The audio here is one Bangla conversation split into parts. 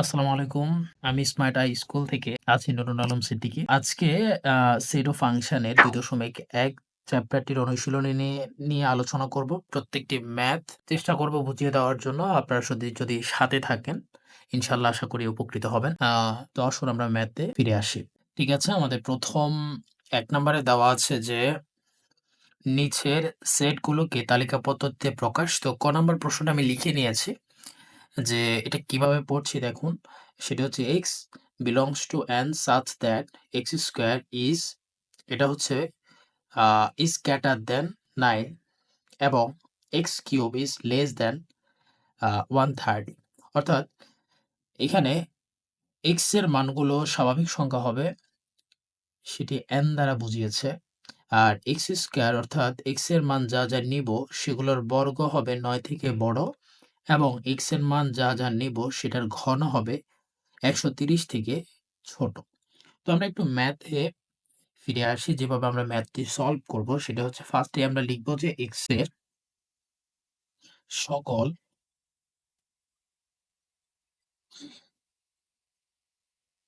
আসসালামু আলাইকুম। আমি স্মার্ট আই স্কুল থেকে আছি নুরুল আলম সিদ্দিকী। আজকে সেট ও ফাংশনের ২.১ চ্যাপ্টারটির অনুশীলনী নিয়ে আলোচনা করব। প্রত্যেকটি ম্যাথ চেষ্টা করব বুঝিয়ে দেওয়ার জন্য। আপনারা যদি সাথে থাকেন, ইনশাআল্লাহ আশা করি উপকৃত হবেন। তো আসুন আমরা ম্যাথে ফিরে আসি। ঠিক আছে? আমাদের ১ম ১ নাম্বারে দেওয়া আছে যে নিচের সেটগুলোকে তালিকা পদ্ধতিতে প্রকাশ। তো ক নাম্বার প্রশ্নটা আমি লিখে নিয়েছি। যে এটা কিভাবে পড়ছি দেখুন। সেটা হচ্ছে x belongs to n such that x square is এটা হচ্ছে is greater than 9 এবং x cube is less than 130 অর্থাৎ এখানে x এর মানগুলো স্বাভাবিক সংখ্যা হবে সেটি n দ্বারা বুঝিয়েছে। আর x স্কয়ার অর্থাৎ x এর মান যা যা নিব সেগুলোর বর্গ হবে ৯ থেকে বড় এবং x এর মান যা যা নিব সেটার ঘন হবে ১৩০ থেকে ছোট। তো আমরা একটু ম্যাথে ফিরে আসি। যেভাবে আমরা ম্যাথটি সলভ করব সেটা হচ্ছে ফার্স্টে আমরা লিখব যে x এর সকল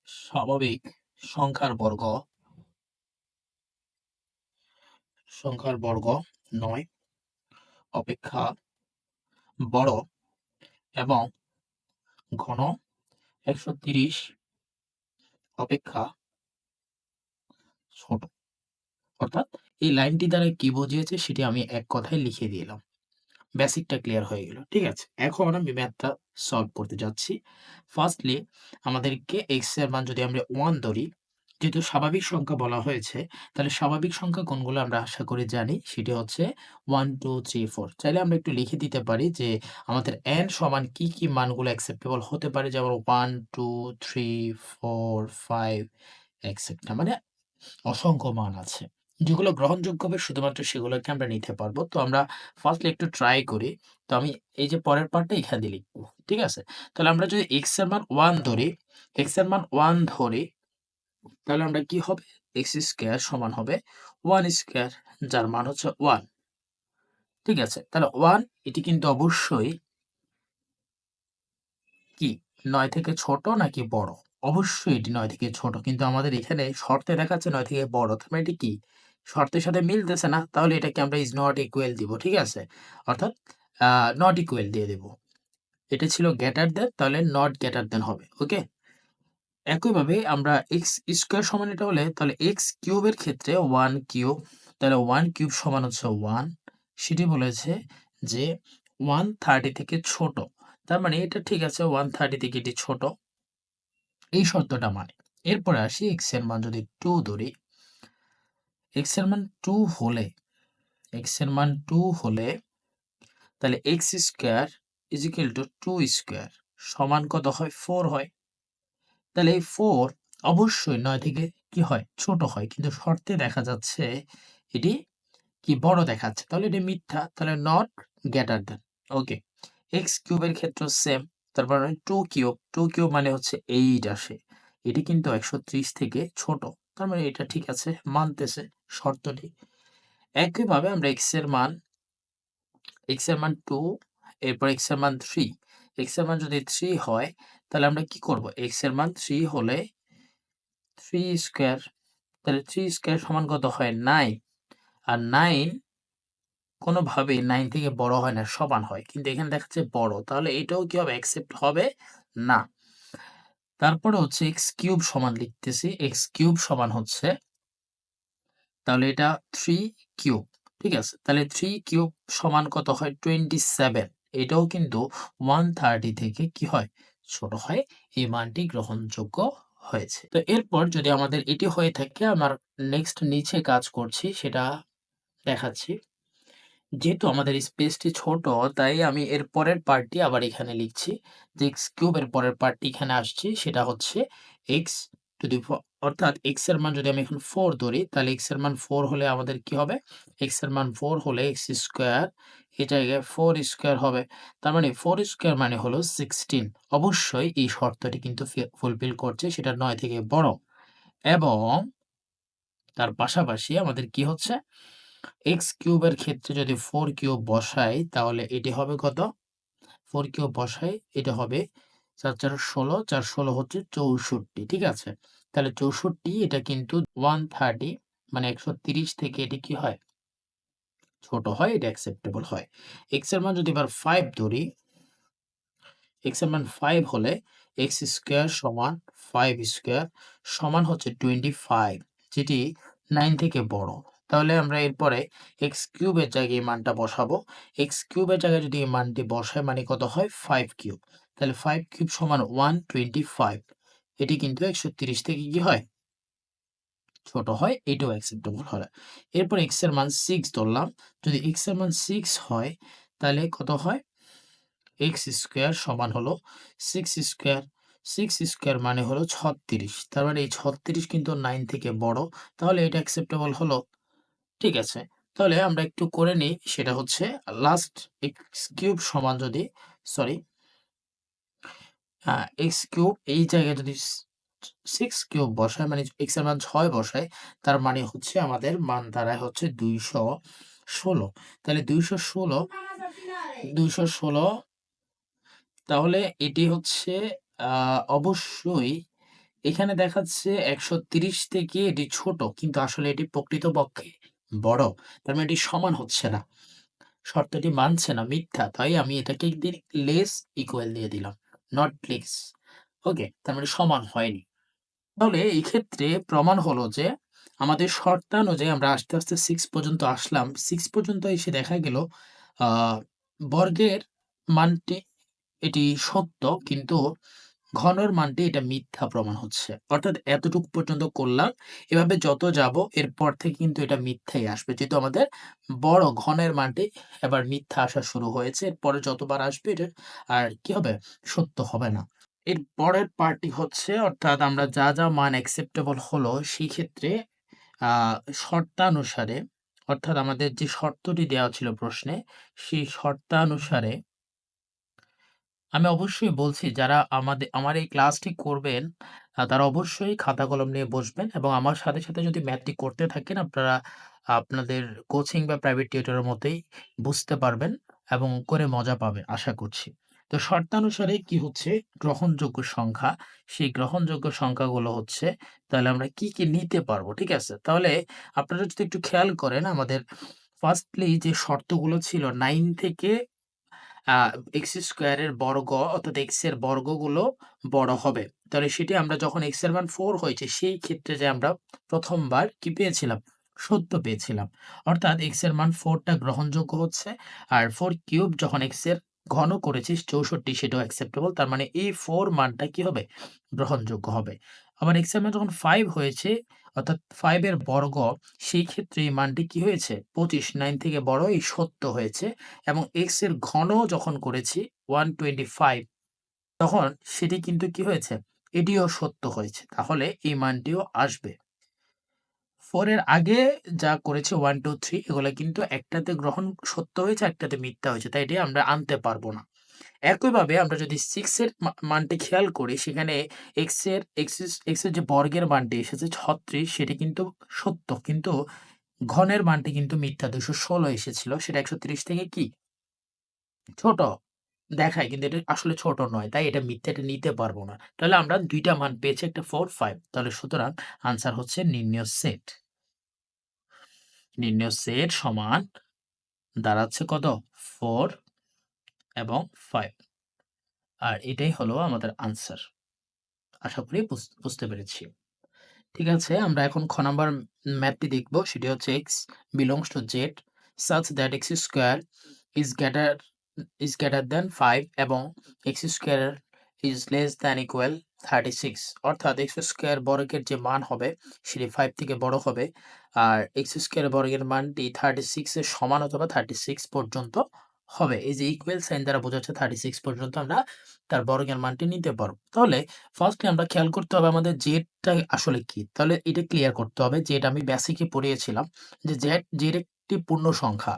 স্বাভাবিক সংখ্যার বর্গ ৯ অপেক্ষা বড় এবং ঘন ১৩০ অপেক্ষা ছোট। অর্থাৎ এই লাইনটি দ্বারা কি বুঝিয়েছে সেটি আমি এক কথায় লিখে দিলাম। বেসিকটা ক্লিয়ার হয়ে গেল। ঠিক আছে? এখন আমি ম্যাথটা সলভ করতে যাচ্ছি। ফার্স্টলি আমাদেরকে x এর মান যদি আমরা 1 ধরি, যেহেতু স্বাভাবিক সংখ্যা বলা হয়েছে, তাহলে স্বাভাবিক সংখ্যা কোনগুলো আমরা আশা করি জানি। সেটি হচ্ছে 1, 2, 3, 4 চাইলে আমরা একটু লিখে দিতে পারি যে আমাদের n সমান কি মানগুলো অ্যাকসেপ্টেবল হতে পারে যেমন 1, 2, 3, 4, 5 etcetera মানে অসংখ্য মান আছে। যেগুলো গ্রহণযোগ্য হবে শুধুমাত্র সেগুলোকে আমরা নিতে পারবো। তো আমরা ফার্স্টলি একটু ট্রাই করি। তো আমি এই যে পরের পার্টটা এখানে দিয়ে লিখব। ঠিক আছে? তাহলে আমরা যদি x এর মান 1 ধরি, তাহলে আমরা কি হবে? x স্কয়ার সমান হবে 1 স্কয়ার যার মান হচ্ছে 1। ঠিক আছে? তাহলে 1 এটি কিন্তু অবশ্যই কি ৯ থেকে ছোট নাকি বড়? অবশ্যই এটি ৯ থেকে ছোট। কিন্তু আমাদের এখানে শর্তে দেখাচ্ছে ৯ থেকে বড়। তার মানে এটি কি? শর্তের সাথে মিলতেছে না। তাহলে এটাকে আমরা is not equal দিব। ঠিক আছে? অর্থাৎ আ not equal দিয়ে দেব। এটা ছিল greater than তাহলে not greater than হবে। ওকে? একইভাবে আমরা x স্কয়ার সমান এটা হলে তাহলে x কিউব এর ক্ষেত্রে 1 কিউব তাহলে 1 কিউব সমান হচ্ছে 1 সেটি বলেছে যে 130 থেকে ছোট। তার মানে এটা ঠিক আছে 130 থেকে এটি ছোট। এই শর্তটা মানে। এরপরে আসি x এর মান যদি 2 ধরি, x এর মান 2 হলে x এর মান 2 হলে তাহলে x square is equal two 2 square সমান কত হয়? 4 হয়। তাহলে এই 4 অবশ্যই ৯ থেকে কি হয়? ছোট হয়। কিন্তু শর্তে দেখা যাচ্ছে এটি কি বড় দেখাচ্ছে। তাহলে এটি মিথ্যা। তাহলে not greater than. Okay. x কিউবের ক্ষেত্রেও সেম। তারপর 2 কিউব, 2 কিউব মানে হচ্ছে 8 আসে। এটি কিন্তু ১৩০ থেকে ছোট। তার মানে এটা ঠিক আছে, মানতেছে শর্তটি। একইভাবে আমরা x এর মান 2 এরপর x এর মান 3। x এর মান যদি 3 হয় তাহলে আমরা কি করব? x এর মান 3 হলে 3 স্কয়ার তাহলে 3 স্কয়ার সমান কত হয়? 9 আর 9 কোনোভাবেই 9 থেকে বড় হয় না, সমান হয়। কিন্তু এখানে দেখাচ্ছে বড়। তাহলে এটাও কি হবে? অ্যাকসেপ্ট হবে না। তারপরে হচ্ছে x কিউব সমান লিখতেছি। x কিউব সমান হচ্ছে তাহলে এটা 3 কিউব। ঠিক আছে? তাহলে 3 কিউব সমান কত হয়? 27 এটাও কিন্তু 130 থেকে কি হয়? ছোট হয়। এই মানটি গ্রহণযোগ্য হয়েছে। তো এরপর যদি আমাদের এটি হয়ে থাকে আমার নেক্সট নিচে কাজ করছি সেটা দেখাচ্ছি। যেহেতু আমাদের স্পেসটি ছোট তাই আমি এর পরের পার্টটি আবার এখানে লিখছি। যে x কিউব এর পরের পার্টটি এখানে আসছে সেটা হচ্ছে x টু দি অর্থাৎ x এর মান যদি আমি এখন 4 ধরি তাহলে x এর মান 4 হলে আমাদের কি হবে? x এর মান 4 হলে x স্কয়ার এই জায়গায় 4 স্কয়ার হবে। তার মানে 4 স্কয়ার মানে হলো 16। অবশ্যই এই শর্তটি কিন্তু ফুলফিল করছে সেটা ৯ থেকে বড় এবং তার পাশাপাশি আমাদের কি হচ্ছে? x কিউবের ক্ষেত্রে যদি 4 কিউব বসাই তাহলে এটি হবে কত? 4 কিউব বসাই এটা হবে ৪ ৪ 16, ৪ 16 হচ্ছে 64, ঠিক আছে? তাহলে 64 এটা কিন্তু 130 মানে 130 থেকে এটি কি হয়? ছোট হয়, এটা অ্যাকসেপ্টেবল হয়। x এর মান যদি এবার 5 ধরি, x এর মান 5 হলে x স্কয়ার সমান 5 স্কয়ার সমান হচ্ছে 25, যেটি 9 থেকে বড়। তাহলে আমরা এরপরে x কিউবের জায়গায় এই মানটা বসাবো। x কিউবের জায়গায় যদি এই মানটি বসাই মানে কত হয়? 5 কিউব। তাহলে 5 কিউব সমান 125। এটি কিন্তু 130 থেকে কি হয়? ছোট হয়, এটাও অ্যাকসেপ্টেবল হয়। এরপর x এর মান 6 ধরলাম। যদি x এর মান 6 হয় তাহলে কত হয়? x স্কয়ার সমান হলো 6 স্কয়ার। 6 স্কয়ার মানে হলো 36। তার মানে এই 36 কিন্তু 9 থেকে বড়। তাহলে এটা অ্যাকসেপ্টেবল হলো। ঠিক আছে। তাহলে আমরা একটু করে নিই, সেটা হচ্ছে লাস্ট x কিউব সমান যদি সরি x কিউব এই জায়গায় যদি 6 কিউব বসাই মানে x এর মান 6 বসাই, তার মানে হচ্ছে আমাদের মান দাঁড়ায় হচ্ছে 216। তাহলে 216 তাহলে এটি হচ্ছে অবশ্যই এখানে দেখাচ্ছে 130 থেকে এটি ছোট, কিন্তু আসলে এটি প্রকৃতপক্ষে বড়। তার মানে এটি সমান হচ্ছে না। শর্তটি মানছে না, মিথ্যা। তাই আমি এটাকে লেস ইকুয়াল দিয়ে দিলাম। Not less. ওকে? তার মানে সমান হয়নি। তাহলে এই ক্ষেত্রে প্রমাণ হলো যে আমাদের শর্তানুযায়ী আমরা আস্তে, আস্তে 6 পর্যন্ত আসলাম। 6 পর্যন্ত এসে দেখা গেল আ বর্গের মানটি এটি সত্য, কিন্তু ঘনর মানটি এটা মিথ্যা প্রমাণ হচ্ছে। অর্থাৎ এতটুকু পর্যন্ত করলাম। এভাবে যত যাব এরপর থেকে কিন্তু এটা মিথ্যাই আসবে। যেহেতু আমাদের বড় ঘনের মানটি এবার মিথ্যা আসা শুরু হয়েছে। এরপরে যতবার আসবে এটা আর কি হবে? সত্য হবে না। এর পরের পার্টটি হচ্ছে অর্থাৎ আমরা যা, যা মান অ্যাকসেপ্টেবল হলো সেই ক্ষেত্রে আ শর্তানুসারে অর্থাৎ আমাদের যে শর্তটি দেওয়া ছিল প্রশ্নে, সেই শর্তানুসারে আমি অবশ্যই বলছি যারা আমার এই ক্লাসটি করবেন, তারা অবশ্যই খাতা কলম নিয়ে বসবেন এবং আমার সাথে, সাথে যদি ম্যাথটি করতে থাকেন আপনারা আপনাদের কোচিং বা প্রাইভেট টিউটরের মতোই বুঝতে পারবেন এবং করে মজা পাবেন আশা করছি। তো শর্তানুসারে কি হচ্ছে গ্রহণযোগ্য সংখ্যা, সেই গ্রহণযোগ্য সংখ্যাগুলো হচ্ছে তাহলে আমরা কি, কি নিতে পারবো, ঠিক আছে? তাহলে আপনারা যদি একটু খেয়াল করেন আমাদের ফার্স্টলি যে শর্তগুলো ছিল 9 থেকে আ x স্কয়ারের বর্গ অর্থাৎ x এর বর্গগুলো বড় হবে। তাহলে সেটি আমরা যখন x এর মান 4 হয়েছে সেই ক্ষেত্রে যে আমরা ১ম বার কি পেয়েছিলাম? সত্য পেয়েছিলাম। অর্থাৎ x এর মান 4 টা গ্রহণযোগ্য হচ্ছে। আর 4 কিউব যখন x এর ঘন করেছি 64 সেটাও অ্যাকসেপ্টেবল। তার মানে এই 4 মানটা কি হবে? গ্রহণযোগ্য হবে। আবার x এর মান যখন 5 হয়েছে অর্থাৎ 5 এর বর্গ, সেই ক্ষেত্রে এই মানটি কি হয়েছে? 25 9 থেকে বড় এই সত্য হয়েছে। এবং x এর ঘন যখন করেছি 125 তখন সেটি কিন্তু কি হয়েছে? এটিও সত্য হয়েছে। তাহলে এই মানটিও আসবে। 4 এর আগে যা করেছি 1, 2, 3 এগুলা কিন্তু একটাতে গ্রহণ সত্য হয়েছে, একটাতে মিথ্যা হয়েছে। তাই এটি আমরা আনতে পারব না। একইভাবে আমরা যদি 6 এর মানটি খেয়াল করি সেখানে x এর যে বর্গের মানটি এসেছে 36 সেটি কিন্তু সত্য। কিন্তু ঘনের মানটি কিন্তু মিথ্যা 216 এসেছিল। সেটা 130 থেকে কি? ছোট দেখায়, কিন্তু এটা আসলে ছোট নয়। তাই এটা মিথ্যা, এটা নিতে পারব না। তাহলে আমরা ২ টা মান পেয়েছি, একটা 4, 5। তাহলে সুতরাং আনসার হচ্ছে নির্ণেয় সেট। নির্ণেয় সেট সমান দাঁড়াচ্ছে কত? 4 এবং 5। আর এটাই হলো আমাদের আনসার। আশা করি বুঝতে পেরেছি। ঠিক আছে, আমরা এখন খ নাম্বার ম্যাথটি দেখব। সেটি হচ্ছে x belongs to z such that x square is greater than 5 এবং x square is less than equal 36। অর্থাৎ x স্কয়ার বর্গের যে মান হবে সেটি 5 থেকে বড় হবে আর x স্কয়ার বর্গের মানটি 36 এর সমান অথবা 36 পর্যন্ত হবে। এই যে ইকুয়াল সাইন দ্বারা বোঝাচ্ছে 36 পর্যন্ত আমরা তার বর্গের মানটি নিতে পারবো। তাহলে ফার্স্টলি আমরা খেয়াল করতে হবে আমাদের জেডটা আসলে কি? তাহলে এটা ক্লিয়ার করতে হবে। জেড আমি বেসিকে পড়িয়েছিলাম যে জেড একটি পূর্ণ সংখ্যা।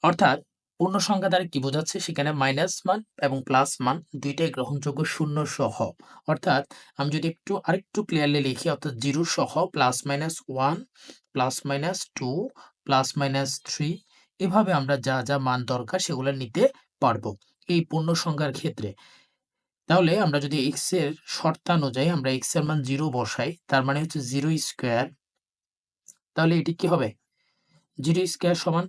অর্থাৎ পূর্ণ সংখ্যা দ্বারা কি বোঝাচ্ছে? সেখানে মাইনাস মান এবং প্লাস মান ২ টাই গ্রহণযোগ্য শূন্য সহ। অর্থাৎ আমি যদি আরেকটু ক্লিয়ারলি লিখি অর্থাৎ 0 সহ +-1, +-2, +-3 এভাবে আমরা যা, যা মান দরকার সেগুলো নিতে পারবো এই পূর্ণ সংখ্যার ক্ষেত্রে। তাহলে আমরা যদি x এর শর্তানুযায়ী আমরা x এর মান 0 বসাই, তার মানে হচ্ছে 0 স্কয়ার, তাহলে এটি কি হবে? 0 স্কয়ার সমান,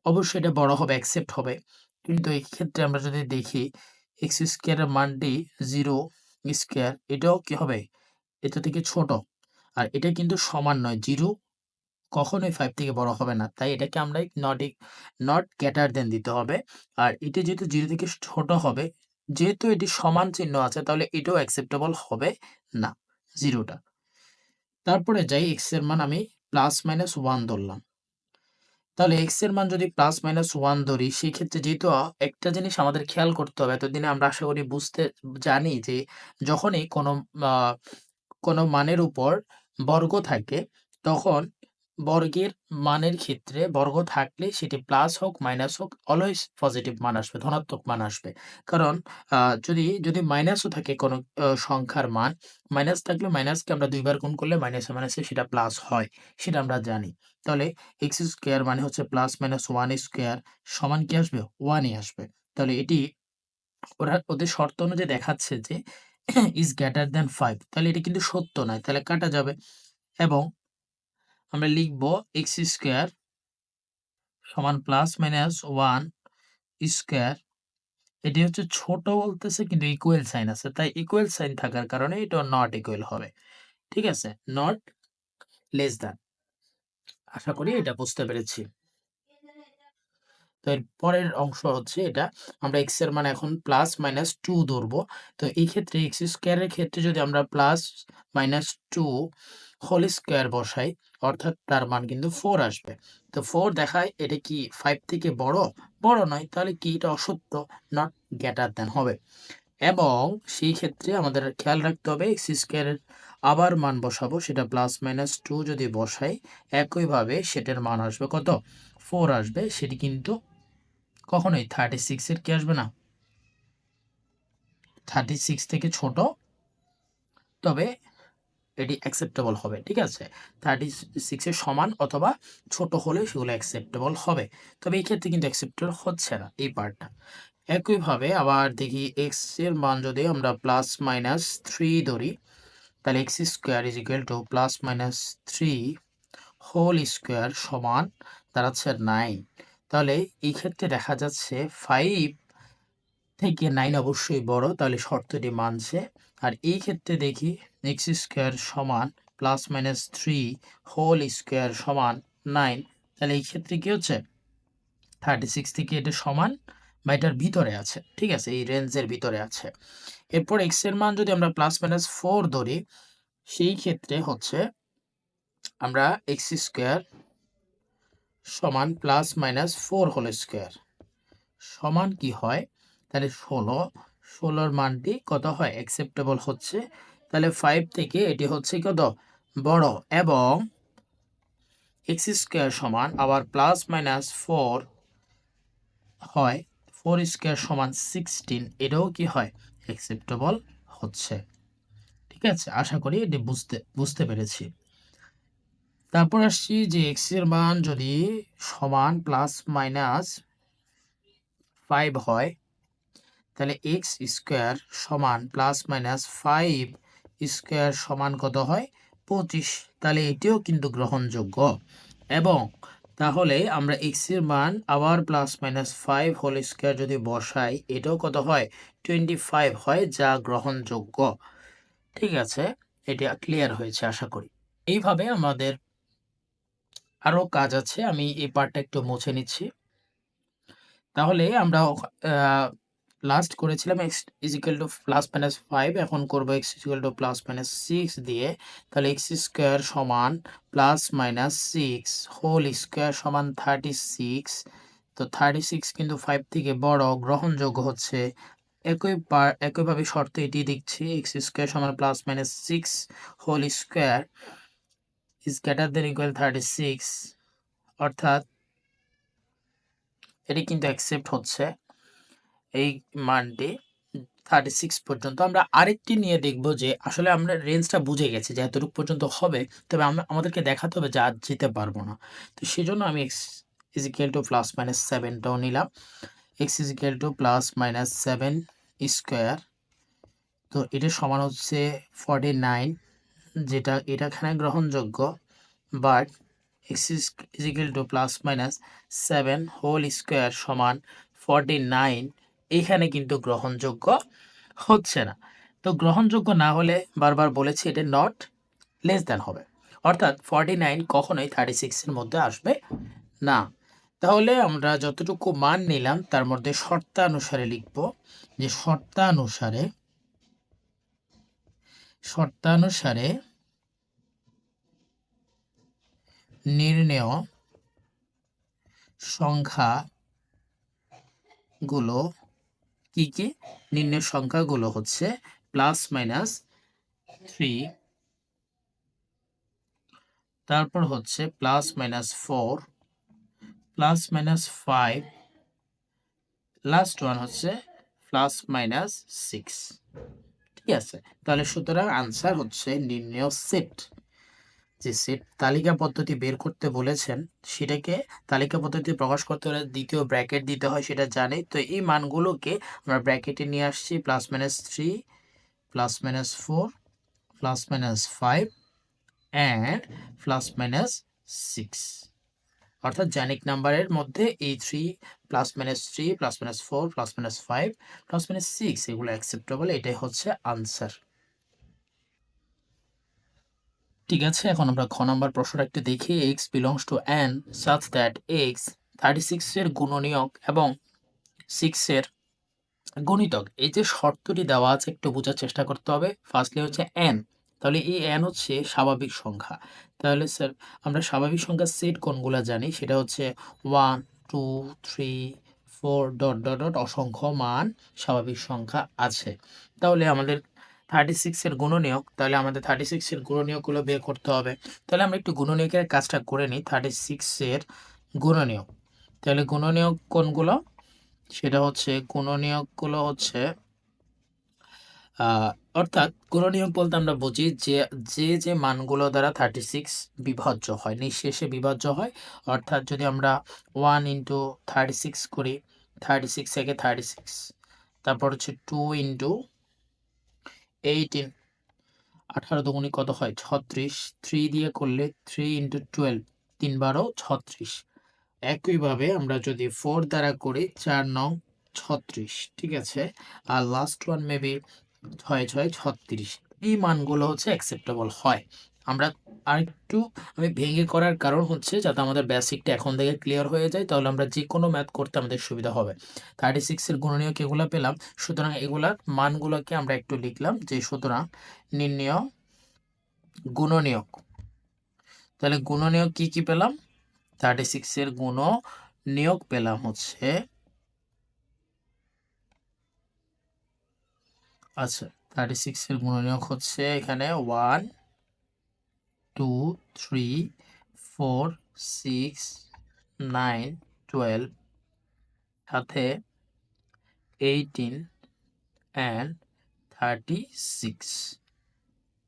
অবশ্যই এটা বড় হবে, অ্যাকসেপ্ট হবে। কিন্তু এই ক্ষেত্রে আমরা যদি দেখি x স্কয়ারের মানটি 0 স্কয়ার, এটাও কি হবে? এটা থেকে ছোট। আর এটা কিন্তু সমান নয়, 0 কখনোই 5 থেকে বড় হবে না। তাই এটাকে আমরা নট গ্রেটার দ্যান দিতে হবে। আর এটা যেহেতু 0 থেকে ছোট হবে, যেহেতু এটি সমান চিহ্ন আছে, তাহলে এটাও অ্যাকসেপ্টেবল হবে না, 0 টা। তারপরে যাই, x এর মান আমি +-1 ধরলাম। তাহলে x এর মান যদি +-1 ধরি, সেই ক্ষেত্রে যেহেতু একটা জিনিস আমাদের খেয়াল করতে হবে, এতদিনে আমরা আশা করি জানি যে যখনই কোনো মানের উপর বর্গ থাকে, তখন বর্গের মানের ক্ষেত্রে বর্গ থাকলে সেটি প্লাস হোক মাইনাস হোক, অলওয়েজ পজিটিভ মান আসবে, ধনাত্মক মান আসবে। কারণ যদি মাইনাসও থাকে কোনো সংখ্যার মান, মাইনাস থাকলে মাইনাসকে আমরা ২ বার গুণ করলে মাইনাসে মাইনাসে সেটা প্লাস হয়, সেটা আমরা জানি। তাহলে x স্কয়ার মানে হচ্ছে +-1 স্কয়ার সমান কি আসবে? 1 ই আসবে। তাহলে এটি ওদের শর্ত অনুযায়ী দেখাচ্ছে যে is greater than 5, তাহলে এটা কিন্তু সত্য নয়, তাহলে কাটা যাবে। এবং আমরা লিখব x স্কয়ার সমান +-1 স্কয়ার, এটি হচ্ছে ছোট বলতেছে কিন্তু ইকুয়াল সাইন আছে, তাই ইকুয়াল সাইন থাকার কারণে এটা নট ইকুয়াল হবে। ঠিক আছে, নট লেস দ্যান। আশা করি এটা বুঝতে পেরেছি। তো এর পরের অংশ হচ্ছে এটা, আমরা x এর মান এখন +-2 ধরবো। তো এই ক্ষেত্রে x স্কয়ারের ক্ষেত্রে যদি আমরা +-2 হোল স্কয়ার বসাই, অর্থাৎ তার মান কিন্তু 4 আসবে। তো 4 দেখায় এটা কি 5 থেকে বড়? বড় নয়, তাহলে কি এটা অসত্য, নট গ্রেটার দ্যান হবে। এবং সেই ক্ষেত্রে আমাদের খেয়াল রাখতে হবে x স্কয়ারের আবার মান বসাবো, সেটা +-2 যদি বসাই, একইভাবে সেটার মান আসবে কত? 4 আসবে। সেটি কিন্তু কখনোই 36 এর কি আসবে না, 36 থেকে ছোট, তবে এটি অ্যাকসেপ্টেবল হবে। ঠিক আছে, 36 এর সমান অথবা ছোট হলে সেগুলো অ্যাকসেপ্টেবল হবে। তবে এই ক্ষেত্রে কিন্তু অ্যাকসেপ্টেবল হচ্ছে না এই পার্টটা। একইভাবে আবার দেখি x এর মান যদি আমরা +-3 ধরি, তাহলে x square is equal to +-3 whole square সমান দাঁড়াচ্ছে 9। তাহলে এই ক্ষেত্রে দেখা যাচ্ছে 5 থেকে 9 অবশ্যই বড়, তাহলে শর্তটি মানছে। আর এই ক্ষেত্রে দেখি x স্কয়ার সমান +-3 হোল স্কয়ার সমান 9, তাহলে এই ক্ষেত্রে কি হচ্ছে? 36 থেকে এটা সমান বা এটার ভিতরে আছে। ঠিক আছে, এই রেঞ্জের ভিতরে আছে। এরপর x এর মান যদি আমরা +-4 ধরি, সেই ক্ষেত্রে হচ্ছে আমরা x স্কয়ার সমান +-4 হোল স্কয়ার সমান কি হয়? তাহলে 16 মানটি কত হয়? অ্যাকসেপ্টেবল হচ্ছে। তাহলে 5 থেকে এটি হচ্ছে কত? বড়। এবং x স্কয়ার সমান আবার +-4 হয়, 4 স্কয়ার সমান 16, এটাও কি হয়? অ্যাকসেপ্টেবল হচ্ছে। ঠিক আছে, আশা করি এটি বুঝতে পেরেছি। তারপর আসছি যে x এর মান যদি সমান +-5 হয়, তাহলে x স্কয়ার সমান +-5 স্কয়ার সমান কত হয়? 25। তাহলে এটিও কিন্তু গ্রহণযোগ্য। এবং তাহলে আমরা x এর মান আবার +-5 হোল স্কয়ার যদি বসাই, এটাও কত হয়? 25 হয়, যা গ্রহণযোগ্য। ঠিক আছে, এটা ক্লিয়ার হয়েছে আশা করি। এইভাবে আমাদের আরো কাজ আছে, আমি এই পার্টটা একটু মুছে নিচ্ছি। তাহলে আমরা লাস্ট করেছিলাম x ইজ ইকুয়াল টু +-5, এখন করব x ইজ ইকুয়াল টু +-6 দিয়ে। তাহলে x স্কয়ার সমান +-6 হোল স্কয়ার সমান 36। তো 36 কিন্তু 5 থেকে বড়, গ্রহণযোগ্য হচ্ছে। একইভাবে শর্ত এটি দেখছি, x স্কয়ার সমান +-6 whole square is greater than equal 36, অর্থাৎ এটি কিন্তু অ্যাকসেপ্ট হচ্ছে এই মানটি 36 পর্যন্ত। আমরা আরেকটি নিয়ে দেখব যে আসলে আমরা রেঞ্জটা বুঝে গেছি যে এতটুকু পর্যন্ত হবে, তবে আমাদেরকে দেখাতে হবে যে আর যেতে পারবো না। তো সেজন্য আমি x ইজ ইকুয়াল টু +-7টাও নিলাম। x is equal to +-7 square তো এটা সমান হচ্ছে 49, যেটা এটা এখানে গ্রহণযোগ্য, but X is equal to plus minus 7 whole square সমান 49 এখানে কিন্তু গ্রহণযোগ্য হচ্ছে না। তো গ্রহণযোগ্য না হলে বারবার বলেছি এটা নট লেস দ্যান হবে, অর্থাৎ 49 কখনোই 36 এর মধ্যে আসবে না। তাহলে আমরা যতটুকু মান নিলাম তার মধ্যে শর্তানুসারে লিখব যে শর্তানুসারে নির্ণেয় সংখ্যাগুলো কি কি? নির্ণেয় সংখ্যাগুলো হচ্ছে প্লাস মাইনাস 3, তারপর হচ্ছে plus minus 4, plus minus 5, last one হচ্ছে প্লাস মাইনাস 6। ঠিক আছে, তাহলে সুতরাং আনসার হচ্ছে নির্ণেয় সেট। যে সেট তালিকা পদ্ধতি বের করতে বলেছেন সেটাকে তালিকা পদ্ধতি প্রকাশ করতে হলে দ্বিতীয় ব্র্যাকেট দিতে হয়, সেটা জানি। তো এই মানগুলোকে আমরা ব্র্যাকেটে নিয়ে আসছি, plus minus 3, plus minus 4, plus minus 5 and plus minus 6, অর্থাৎ জ্যানিক নাম্বারের মধ্যে এই 3 plus minus 3 plus minus 4 plus minus 5 plus minus 6 এগুলো অ্যাকসেপ্টেবল, এটাই হচ্ছে আনসার। ঠিক আছে, এখন আমরা খ নাম্বার প্রশ্নটা একটু দেখি। x belongs to n such that x 36 এর গুণনীয়ক এবং 6 এর গণিতক, এই যে শর্তটি দেওয়া আছে একটু বোঝার চেষ্টা করতে হবে। ফার্স্টলি হচ্ছে n, তাহলে এই n হচ্ছে স্বাভাবিক সংখ্যা। তাহলে স্যার আমরা স্বাভাবিক সংখ্যার সেট কোনগুলো জানি, সেটা হচ্ছে 1 2 3 4 ডট ডট ডট অসংখ্য মান স্বাভাবিক সংখ্যা আছে। তাহলে আমাদের 36 এর গুণনীয়ক, তাহলে আমাদের 36 এর গুণনীয়কগুলো বের করতে হবে। তাহলে আমরা একটু গুণনীয়কের কাজটা করে নিই। 36 এর গুণনীয়ক, তাহলে গুণনীয়ক কোনগুলো, সেটা হচ্ছে গুণনীয়কগুলো হচ্ছে অর্থাৎ গুণনীয়ক বলতে আমরা বুঝি যে যে মানগুলো দ্বারা 36 বিভাজ্য হয়, নিঃশেষে বিভাজ্য হয়। অর্থাৎ যদি আমরা 1 ইন্টু 36 করি, 36 থেকে 36, তারপর হচ্ছে 2 ইন্টু 18, 18 দুগুণে কত হয় 36, 3 দিয়ে করলে 3 ইন্টু 12, 3 12 36। একইভাবে আমরা যদি 4 দ্বারা করি 4 9 36, ঠিক আছে। আর লাস্ট ওয়ান মেবি 6 6 36, এই মানগুলো হচ্ছে অ্যাকসেপ্টেবল হয়। আমরা আরেকটু আমি ভেঙে করার কারণ হচ্ছে যাতে আমাদের বেসিকটা এখন থেকে ক্লিয়ার হয়ে যায়, তাহলে আমরা যে কোনো ম্যাথ করতে আমাদের সুবিধা হবে। 36 এর গুণনীয়ক এগুলো পেলাম, সুতরাং এগুলার মানগুলোকে আমরা একটু লিখলাম যে সুতরাং নির্ণেয় গুণনীয়ক। তাহলে গুণনীয়ক কি কি পেলাম, 36 এর গুণনীয়ক পেলাম হচ্ছে, আচ্ছা 36 এর গুণনীয়ক হচ্ছে এখানে 1 2 3 4 6 9 12 সাথে 18 and 36।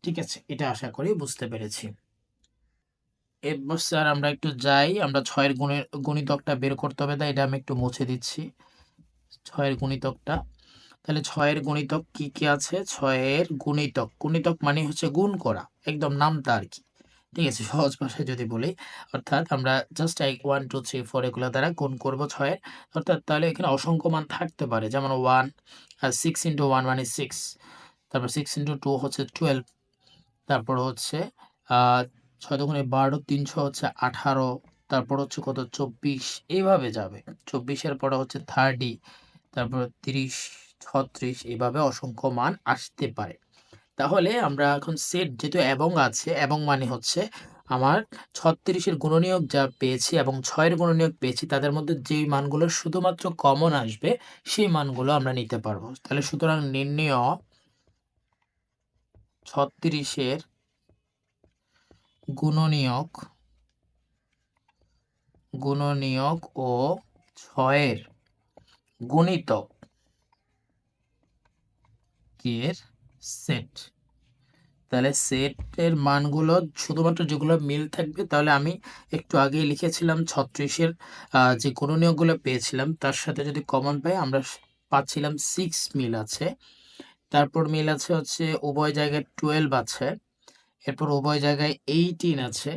ঠিক আছে, এটা আশা করি বুঝতে পেরেছি। এরপর স্যার আমরা একটু যাই, আমরা 6 এর গুণিতকটা বের করতে হবে, তাই এটা আমি একটু মুছে দিচ্ছি 6 এর গুণিতকটা। তাহলে 6 এর গুণিতক কি কি আছে, 6 এর গুণিতক, গুণিতক মানে হচ্ছে গুণ করা, একদম নামটা আর কি। ঠিক আছে, সহজ ভাষায় যদি বলি, অর্থাৎ আমরা জাস্ট 1 2 3 4 এগুলো দ্বারা গুণ করব 6 এর, অর্থাৎ তাহলে এখানে অসংখ্য মান থাকতে পারে, যেমন 1 আর 6 ইন্টু 1 মানে 6, তারপর 6 ইন্টু 2 হচ্ছে 12, তারপর হচ্ছে 6 দুগুণে 12, 300 হচ্ছে 18, তারপর হচ্ছে কত 24, এইভাবে যাবে। 24 এর পরে হচ্ছে 30, তারপর 30 36, এইভাবে অসংখ্য মান আসতে পারে। তাহলে আমরা এখন সেট যেহেতু এবং আছে, এবং মানে হচ্ছে আমার 36 এর গুণনীয়ক যা পেয়েছি এবং 6 এর গুণনীয়ক পেয়েছি, তাদের মধ্যে যেই মানগুলো শুধুমাত্র কমন আসবে সেই মানগুলো আমরা নিতে পারবো। তাহলে সুতরাং নির্ণেয় 36 এর গুণনীয়ক ও 6 এর গুণিতক এর সেট। তাহলে সেটের মানগুলো শুধুমাত্র যেগুলো মিল থাকবে, তাহলে আমি একটু আগেই লিখেছিলাম 36 এর যে গুণনীয়কগুলো পেয়েছিলাম তার সাথে যদি কমন পাই আমরা পাচ্ছিলাম 6 মিল আছে, তারপর মিল আছে হচ্ছে উভয় জায়গায় 12 আছে, এরপর উভয় জায়গায় 18 আছে,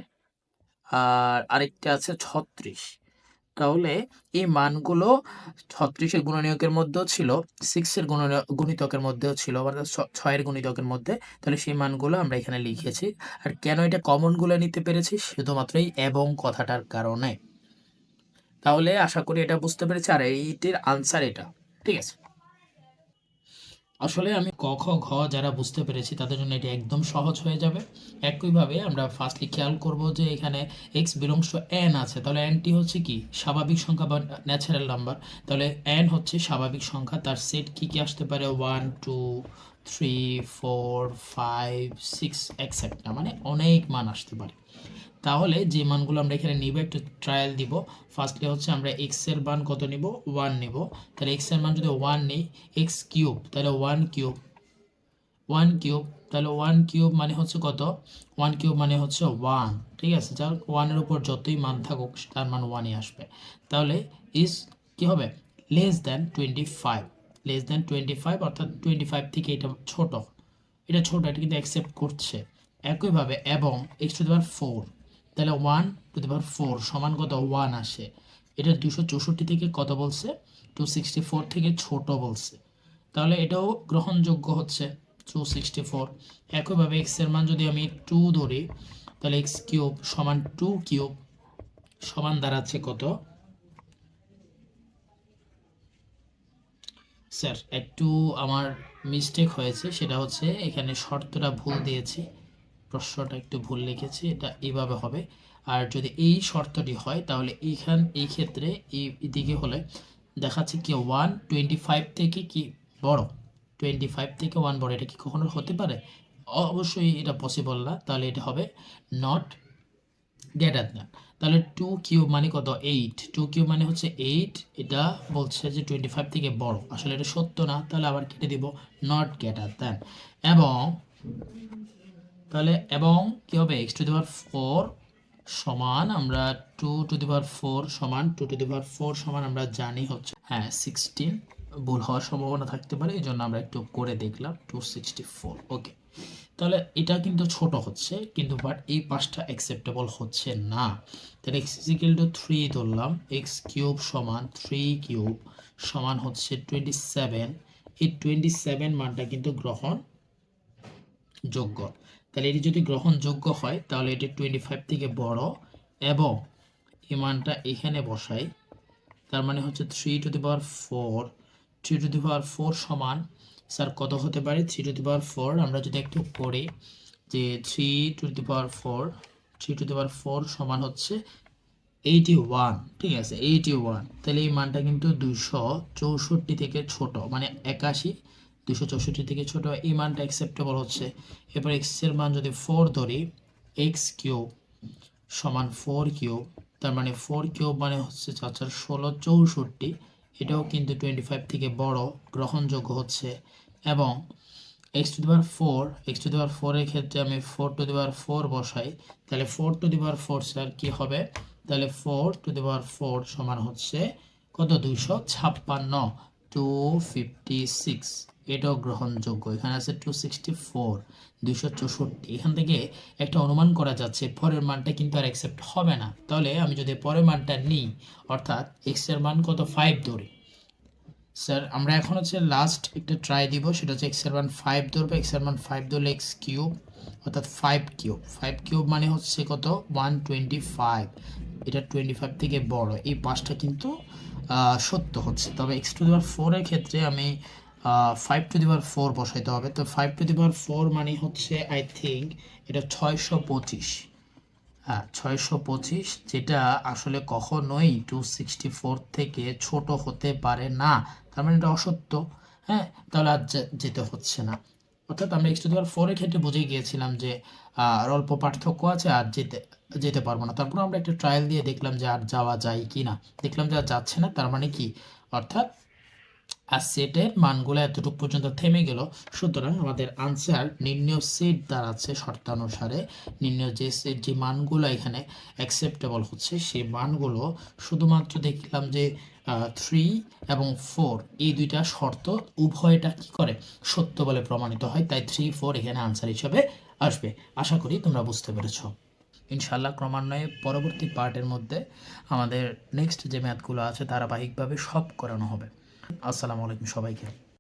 আর আরেকটা আছে 36। তাহলে এই মানগুলো 36-এর গুণনীয়কের মধ্যেও ছিল, 6-এর গুণিতকের মধ্যেও ছিল, অর্থাৎ 6-এর গুণিতকের মধ্যে। তাহলে সেই মানগুলো আমরা এখানে লিখেছি। আর কেন এটা কমনগুলো নিতে পেরেছি? শুধুমাত্র এই এবং কথাটার কারণে। তাহলে আশা করি এটা বুঝতে পেরেছি, আর এইটির আনসার এটা। ঠিক আছে, আসলে আমি ক খ ঘ যারা বুঝতে পেরেছি তাদের জন্য এটা একদম সহজ হয়ে যাবে। একইভাবে আমরা ফার্স্টলি খেয়াল করব যে এখানে এক্স বিলংস টু এন আছে, তাহলে এনটি হচ্ছে কি স্বাভাবিক সংখ্যা বা ন্যাচারাল নাম্বার। তাহলে এন হচ্ছে স্বাভাবিক সংখ্যা, তার সেট কি কি আসতে পারে 1 2 3 4 5 6 এক্সেট্রা, মানে অনেক মান আসতে পারে। তাহলে যে মানগুলো আমরা এখানে নিব একটু ট্রায়াল দিব। ফার্স্টলি হচ্ছে আমরা এক্স এর মান কত নিব, 1 নিব। তাহলে এক্স এর মান যদি 1 নেই, এক্স কিউব, তাহলে 1 কিউব, 1 কিউব, তাহলে 1 কিউব মানে হচ্ছে কত, 1 কিউব মানে হচ্ছে 1। ঠিক আছে, যার 1 এর উপর যতই মান থাকুক তার মান 1ই আসবে। তাহলে ইজ কি হবে, লেস দ্যান 25, লেস দ্যান 25, অর্থাৎ 25 থেকে এটা ছোট, এটা ছোট, এটা কিন্তু অ্যাকসেপ্ট করছে। একইভাবে এবং এক্স টু দি পাওয়ার 4, তাহলে 1 টু দি পাওয়ার 4 সমান কত, 1 আসে। এটা 264 থেকে কত বলছে, 264 থেকে ছোট বলছে, তাহলে এটাও গ্রহণযোগ্য হচ্ছে 264। একইভাবে এক্স এর মান যদি আমি 2 ধরি, তাহলে এক্স কিউব সমান 2 কিউব সমান দাঁড়াচ্ছে কত, স্যার একটু আমার মিস্টেক হয়েছে, সেটা হচ্ছে এখানে শর্তটা ভুল দিয়েছি, প্রশ্নটা একটু ভুল লিখেছি, এটা এইভাবে হবে। আর যদি এই শর্তটি হয় তাহলে এই ক্ষেত্রে এই দিকে হলে দেখাচ্ছে কি 125 থেকে কি বড়, 25 থেকে 1 বড়, এটা কি কখনো হতে পারে? অবশ্যই এটা পসিবল না, তাহলে এটা হবে নট গ্রেটার দ্যান। তাহলে 2 কিউব মানে কত, 8, 2 কিউব মানে হচ্ছে 8, এটা বলছে যে 25 থেকে বড়, আসলে এটা সত্য না, তাহলে আবার কেটে দিব নট গ্রেটার দ্যান। এবং তাহলে এবং কি হবে, x টু দি পাওয়ার 4 সমান আমরা 2 টু দি পাওয়ার 4 সমান 2 টু দি পাওয়ার 4 সমান আমরা জানি হচ্ছে 16, ভুল হওয়ার সম্ভাবনা থাকতে পারে, এই জন্য আমরা একটু করে দেখলাম 264। ওকে, তাহলে এটা কিন্তু ছোট হচ্ছে, কিন্তু বাট এই পাঁচটা অ্যাকসেপ্টেবল হচ্ছে না। তাহলে x = 3 ধরলাম, x কিউব সমান 3 কিউব সমান হচ্ছে 27, এই 27 মানটা কিন্তু গ্রহণযোগ্য। তাহলে এটি যদি গ্রহণযোগ্য হয় তাহলে এটি 25 থেকে বড়, এবং এই মানটা এখানে বসাই, তার মানে হচ্ছে 3 two the power 4, 3 two the power 4 সমান স্যার কত হতে পারে, 3 টু দি পাওয়ার 4 আমরা যদি একটু পড়ি যে 3 two the power 4, 3 two the power 4 সমান হচ্ছে 81। ঠিক আছে, 81, তাহলে এই মানটা কিন্তু 264 থেকে ছোট, মানে 81 264 থেকে ছোট, এই মানটা অ্যাকসেপ্টেবল হচ্ছে। এরপর এক্স এর মান যদি 4 ধরি, এক্স কিউব সমান 4 কিউব, তার মানে 4 কিউব মানে হচ্ছে 16 64, এটাও কিন্তু 25 থেকে বড়, গ্রহণযোগ্য হচ্ছে। এবং x to the power 4, x to the power 4 এর ক্ষেত্রে আমি 4 টু দি পাওয়ার 4 বসাই, তাহলে 4 টু দি পাওয়ার 4 স্যার কি হবে, তাহলে 4 টু দি পাওয়ার 4 সমান হচ্ছে কত, 256, 256, এটাও গ্রহণযোগ্য। এখানে আছে 264, 264, এখান থেকে একটা অনুমান করা যাচ্ছে পরের মানটা কিন্তু আর অ্যাকসেপ্ট হবে না। তাহলে আমি যদি পরের মানটা নিই, অর্থাৎ এক্স এর মান কত, 5 ধরি, স্যার আমরা এখন হচ্ছে লাস্ট একটা ট্রাই দিব, সেটা হচ্ছে এক্স এর মান 5 ধরবো, এক্স এর মান 5 ধরলে এক্স কিউব, অর্থাৎ 5 কিউব, 5 কিউব মানে হচ্ছে কত, 125, এটা 25 থেকে বড়, এই পাঁচটা কিন্তু সত্য হচ্ছে। তবে এক্স টু দি পাওয়ার 4 এর ক্ষেত্রে আমি 5 টু দি পাওয়ার 4 বসাইতে হবে, তো 5 টু দি পাওয়ার 4 মানে হচ্ছে আই থিঙ্ক এটা 625, হ্যাঁ 625, যেটা আসলে কখনোই 264 থেকে ছোট হতে পারে না, তার মানে এটা অসত্য। হ্যাঁ, তাহলে আর যেতে হচ্ছে না, অর্থাৎ আমরা x টু দি পাওয়ার 4 এর ক্ষেত্রে বুঝে গিয়েছিলাম যে আর অল্প পার্থক্য আছে, আর যেতে পারবো না। তারপর আমরা একটা ট্রায়াল দিয়ে দেখলাম যে আর যাওয়া যায় কি না, দেখলাম যে আর যাচ্ছে না, তার মানে কি, অর্থাৎ আর সেটের মানগুলো এতটুকু পর্যন্ত থেমে গেল। সুতরাং আমাদের আনসার নির্ণয় সেট দাঁড়াচ্ছে শর্তানুসারে। নির্ণয় যে সেট, যে মানগুলো এখানে অ্যাকসেপ্টেবল হচ্ছে সেই মানগুলো শুধুমাত্র দেখলাম যে 3 এবং 4 এই দুইটা শর্ত উভয়টা কি করে সত্য বলে প্রমাণিত হয়, তাই 3, 4 এখানে আনসার হিসেবে আসবে। আশা করি তোমরা বুঝতে পেরেছ। ইনশাআল্লাহ ক্রমান্বয়ে পরবর্তী পার্টের মধ্যে আমাদের নেক্সট যে ম্যাথগুলো আছে ধারাবাহিকভাবে সব করানো হবে। আসসালামু আলাইকুম সবাইকে।